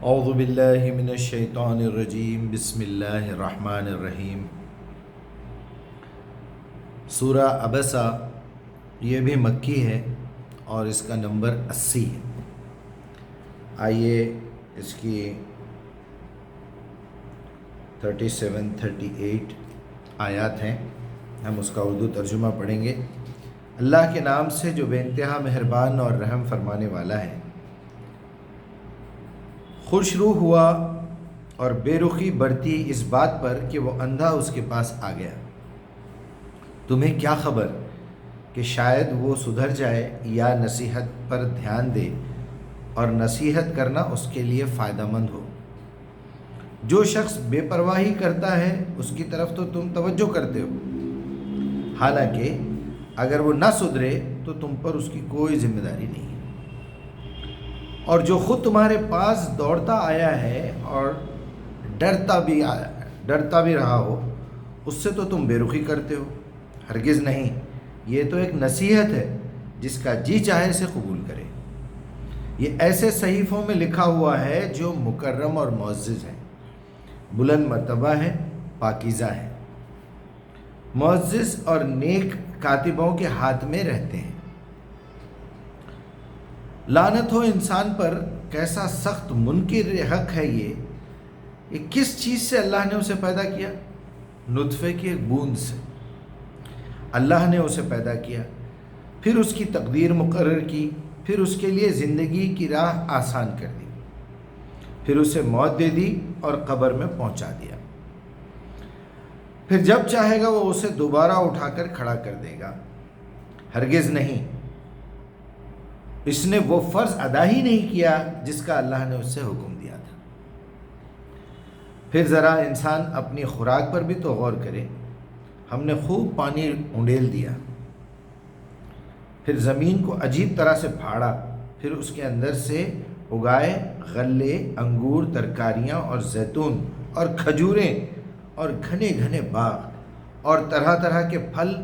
اعوذ باللہ من الشیطان الرجیم بسم اللہ الرحمن الرحیم۔ سورہ عبسہ یہ بھی مکی ہے اور اس کا نمبر 80 ہے۔ آئیے اس کی 37-38 آیات ہیں، ہم اس کا اردو ترجمہ پڑھیں گے۔ اللہ کے نام سے جو بے انتہا مہربان اور رحم فرمانے والا ہے۔ خوش روح ہوا اور بے رخی برتی اس بات پر کہ وہ اندھا اس کے پاس آ گیا۔ تمہیں کیا خبر کہ شاید وہ سدھر جائے یا نصیحت پر دھیان دے، اور نصیحت کرنا اس کے لیے فائدہ مند ہو۔ جو شخص بے پرواہی کرتا ہے اس کی طرف تو تم توجہ کرتے ہو، حالانکہ اگر وہ نہ سدھرے تو تم پر اس کی کوئی ذمہ داری نہیں ہے۔ اور جو خود تمہارے پاس دوڑتا آیا ہے اور ڈرتا بھی رہا ہو، اس سے تو تم بے رخی کرتے ہو۔ ہرگز نہیں، یہ تو ایک نصیحت ہے، جس کا جی چاہے اسے قبول کرے۔ یہ ایسے صحیفوں میں لکھا ہوا ہے جو مکرم اور معزز ہیں، بلند مرتبہ ہے، پاکیزہ ہے، معزز اور نیک کاتبوں کے ہاتھ میں رہتے ہیں۔ لعنت ہو انسان پر، کیسا سخت منکر حق ہے یہ کس چیز سے اللہ نے اسے پیدا کیا؟ نطفے کی ایک بوند سے اللہ نے اسے پیدا کیا، پھر اس کی تقدیر مقرر کی، پھر اس کے لیے زندگی کی راہ آسان کر دی، پھر اسے موت دے دی اور قبر میں پہنچا دیا۔ پھر جب چاہے گا وہ اسے دوبارہ اٹھا کر کھڑا کر دے گا۔ ہرگز نہیں، اس نے وہ فرض ادا ہی نہیں کیا جس کا اللہ نے اس سے حکم دیا تھا۔ پھر ذرا انسان اپنی خوراک پر بھی تو غور کرے۔ ہم نے خوب پانی انڈیل دیا، پھر زمین کو عجیب طرح سے پھاڑا، پھر اس کے اندر سے اگائے غلے، انگور، ترکاریاں اور زیتون اور کھجوریں اور گھنے گھنے باغ اور طرح طرح کے پھل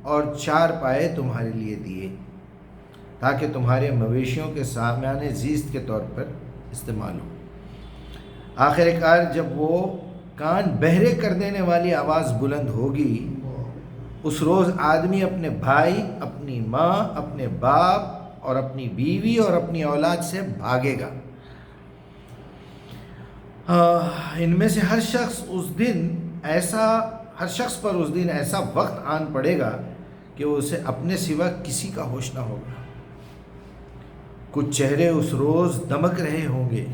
اور چار پائے تمہارے لیے دیے، تاکہ تمہارے مویشیوں کے سامان زیست کے طور پر استعمال ہو۔ آخر کار جب وہ کان بہرے کر دینے والی آواز بلند ہوگی، اس روز آدمی اپنے بھائی، اپنی ماں، اپنے باپ اور اپنی بیوی اور اپنی اولاد سے بھاگے گا۔ ان میں سے ہر شخص پر اس دن ایسا وقت آن پڑے گا کہ اسے اپنے سوا کسی کا ہوش نہ ہوگا۔ کچھ چہرے اس روز دمک رہے ہوں گے،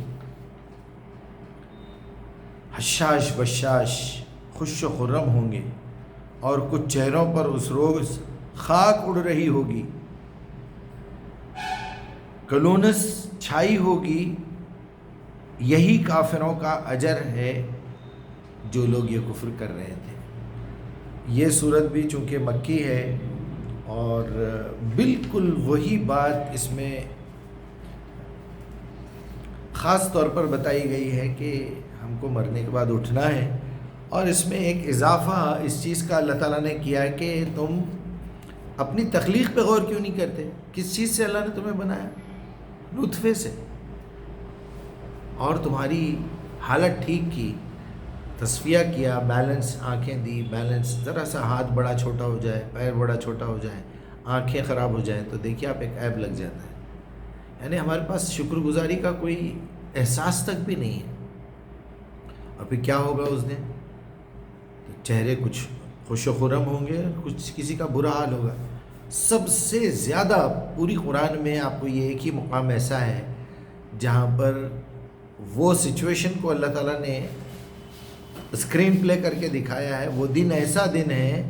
حشاش بشاش، خوش و خرم ہوں گے، اور کچھ چہروں پر اس روز خاک اڑ رہی ہوگی، کلونس چھائی ہوگی۔ یہی کافروں کا اجر ہے جو لوگ یہ کفر کر رہے تھے۔ یہ صورت بھی چونکہ مکی ہے اور بالکل وہی بات اس میں خاص طور پر بتائی گئی ہے کہ ہم کو مرنے کے بعد اٹھنا ہے، اور اس میں ایک اضافہ اس چیز کا اللہ تعالیٰ نے کیا ہے کہ تم اپنی تخلیق پہ غور کیوں نہیں کرتے؟ کس چیز سے اللہ نے تمہیں بنایا؟ نطفے سے، اور تمہاری حالت ٹھیک کی، تصفیہ کیا، بیلنس آنکھیں دی، بیلنس، ذرا سا ہاتھ بڑا چھوٹا ہو جائے، پیر بڑا چھوٹا ہو جائے، آنکھیں خراب ہو جائیں تو دیکھیے آپ ایک عیب لگ جاتا ہے۔ یعنی ہمارے پاس شکر گزاری کا کوئی احساس تک بھی نہیں ہے، اور پھر کیا ہوگا اس دن؟ چہرے کچھ خوش و خرم ہوں گے، کچھ کسی کا برا حال ہوگا۔ سب سے زیادہ پوری قرآن میں آپ کو یہ ایک ہی مقام ایسا ہے جہاں پر وہ سچویشن کو اللہ تعالیٰ نے اسکرین پلے کر کے دکھایا ہے۔ وہ دن ایسا دن ہے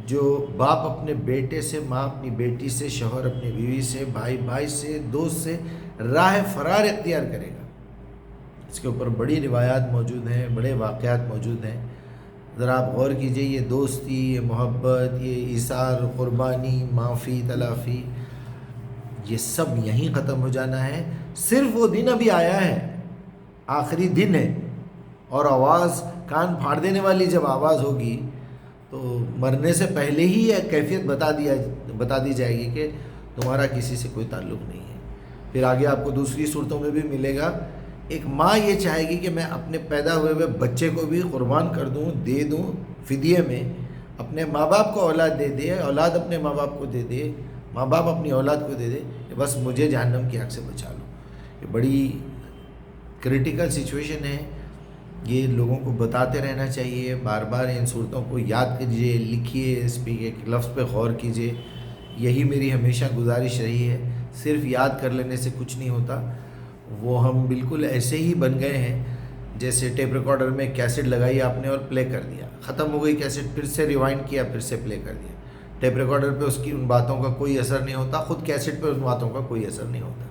جو باپ اپنے بیٹے سے، ماں اپنی بیٹی سے، شوہر اپنی بیوی سے، بھائی بھائی سے، دوست سے راہ فرار اختیار کرے گا۔ اس کے اوپر بڑی روایات موجود ہیں، بڑے واقعات موجود ہیں۔ ذرا آپ غور کیجئے، یہ دوستی، یہ محبت، یہ ایثار، قربانی، معافی، تلافی، یہ سب یہیں ختم ہو جانا ہے۔ صرف وہ دن ابھی آیا ہے، آخری دن ہے، اور آواز کان پھاڑ دینے والی جب آواز ہوگی تو مرنے سے پہلے ہی یہ کیفیت بتا دی جائے گی کہ تمہارا کسی سے کوئی تعلق نہیں ہے۔ پھر آگے آپ کو دوسری صورتوں میں بھی ملے گا ایک ماں یہ چاہے گی کہ میں اپنے پیدا ہوئے بچے کو بھی قربان کر دوں، دے دوں فدیے میں، اپنے ماں باپ کو اولاد دے دے، اولاد اپنے ماں باپ کو دے دے، ماں باپ اپنی اولاد کو دے دے کہ بس مجھے جہنم کی آگ سے بچا لو۔ یہ بڑی کریٹیکل سچویشن ہے، یہ لوگوں کو بتاتے رہنا چاہیے، بار بار ان صورتوں کو یاد کیجیے، لکھیے، اس پہ ایک لفظ پہ غور کیجیے۔ یہی میری ہمیشہ گزارش رہی ہے، صرف یاد کر لینے سے کچھ نہیں ہوتا۔ وہ ہم بالکل ایسے ہی بن گئے ہیں جیسے ٹیپ ریکارڈر میں کیسٹ لگائی آپ نے اور پلے کر دیا، ختم ہو گئی کیسٹ، پھر سے ریوائنڈ کیا، پھر سے پلے کر دیا۔ ٹیپ ریکارڈر پہ اس کی ان باتوں کا کوئی اثر نہیں ہوتا، خود کیسٹ پہ ان باتوں کا کوئی اثر نہیں ہوتا۔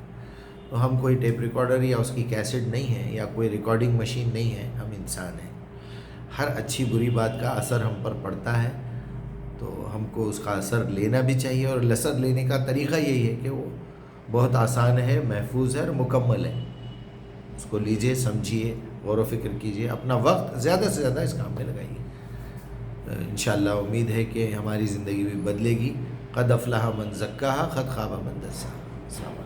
تو ہم کوئی ٹیپ ریکارڈر یا اس کی کیسٹ نہیں ہے، یا کوئی ریکارڈنگ مشین نہیں ہے، ہم انسان ہیں۔ ہر اچھی بری بات کا اثر ہم پر پڑتا ہے، تو ہم کو اس کا اثر لینا بھی چاہیے، اور اثر لینے کا طریقہ یہی ہے کہ وہ بہت آسان ہے، محفوظ ہے اور مکمل ہے۔ اس کو لیجئے، سمجھیے، غور و فکر کیجئے، اپنا وقت زیادہ سے زیادہ اس کام میں لگائیے۔ انشاءاللہ امید ہے کہ ہماری زندگی بھی بدلے گی۔ قد افلح من زکاہا قد خاب من دساہا۔